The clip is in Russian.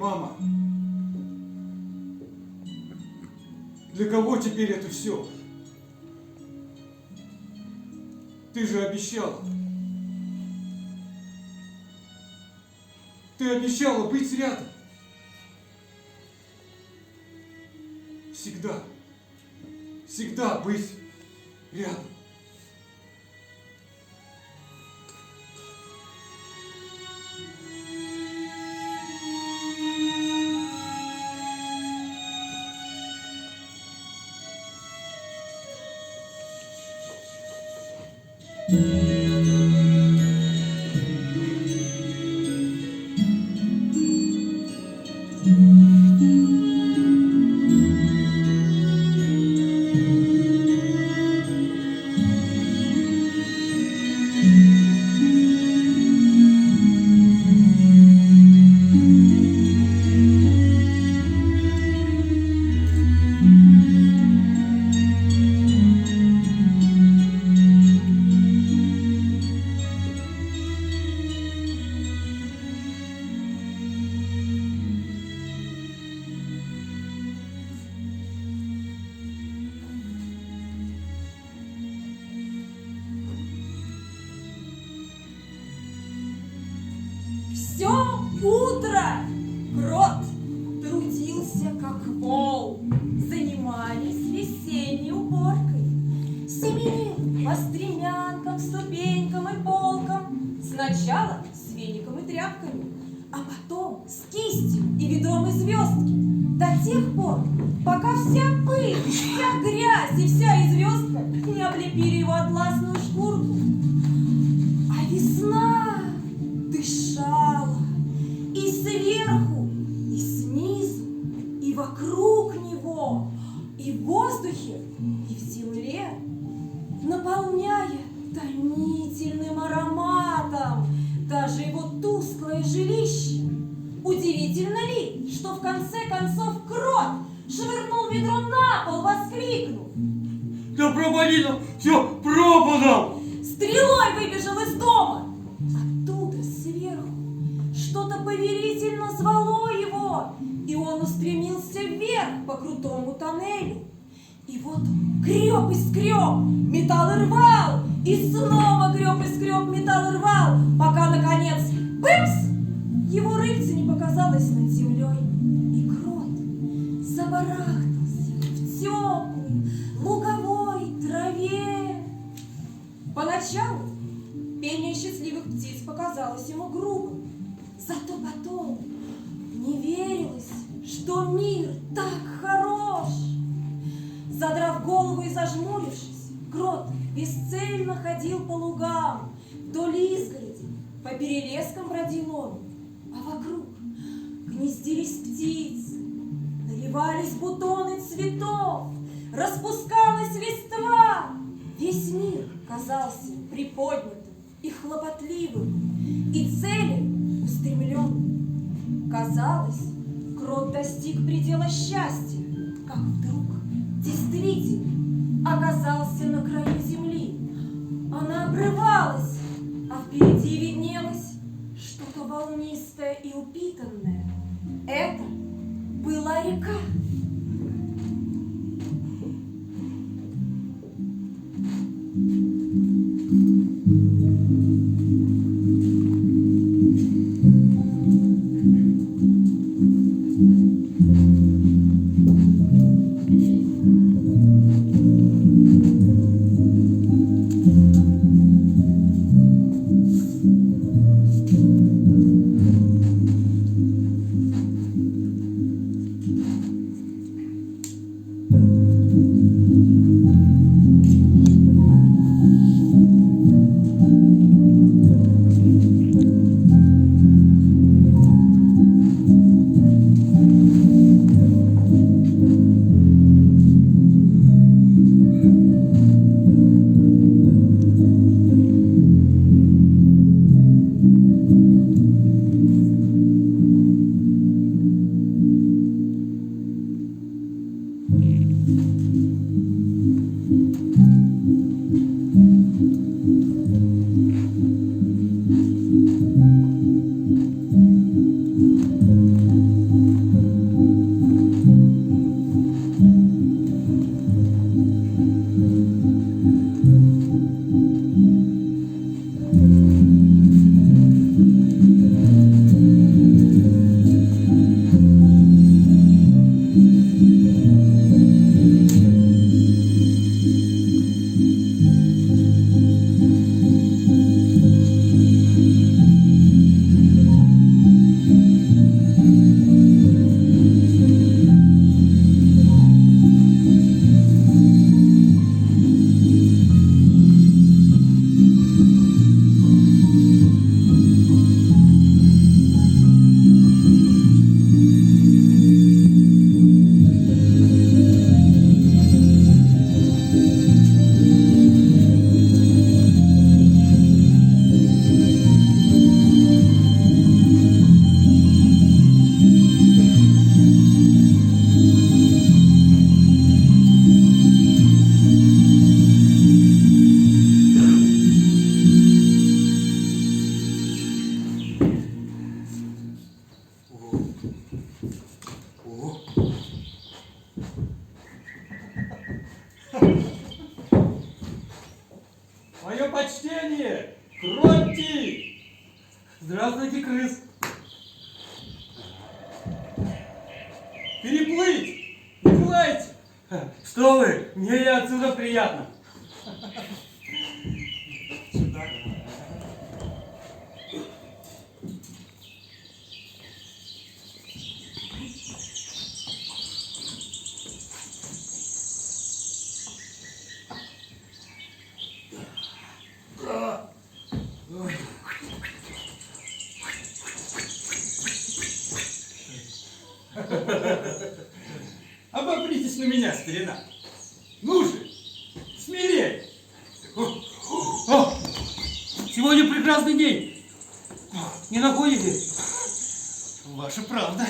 мама. Для кого теперь это все? Ты же обещала. Ты обещала быть рядом. Всегда. Всегда быть рядом. Все утро крот трудился как вол, занимались весенней уборкой. Семенил по стремянкам, ступенькам и полкам, сначала с веником и тряпками, а потом с кистью и ведром и звездки, до тех пор, пока вся пыль, вся грязь и вся известка не облепили его атласную шкурку. А весна дышала и сверху, и снизу, и вокруг него, и в воздухе, и в земле, наполняя томительным ароматом даже его тусклое жилище. Удивительно ли, что в конце концов крот швырнул ведро на пол, воскликнув: Да пропади нам, все пропадал! Стрелой выбежал из дома. Оттуда сверху что-то повелительно звало его, и он устремился вверх по крутому тоннелю. И вот он греб и скреб, металл и рвал, и снова греб и скреб, металл и рвал, пока, наконец, бымс! Его рыльце не показалось над землей, и крот забарахтался в теплой луговой траве. Поначалу пение счастливых птиц показалось ему грубым, зато потом не верилось, что мир так хорош. Задрав голову и зажмурившись, крот бесцельно ходил по лугам, вдоль изгороди, по перелескам бродил он, а вокруг гнездились птицы, наливались бутоны цветов, распускалась листва. Весь мир казался приподнятым и хлопотливым, и цели устремленным. Казалось, крот достиг предела счастья, как вдруг действительно оказался на краю земли. Она обрывалась, а впереди виднелось что-то волнистое и упитанное. Это была река. переплыть. Не желаете? Что вы? Мне и отсюда приятно. Сюда. Обопритесь на меня, старина. Ну же, смелее. О, сегодня прекрасный день. Не находите? Ваша правда.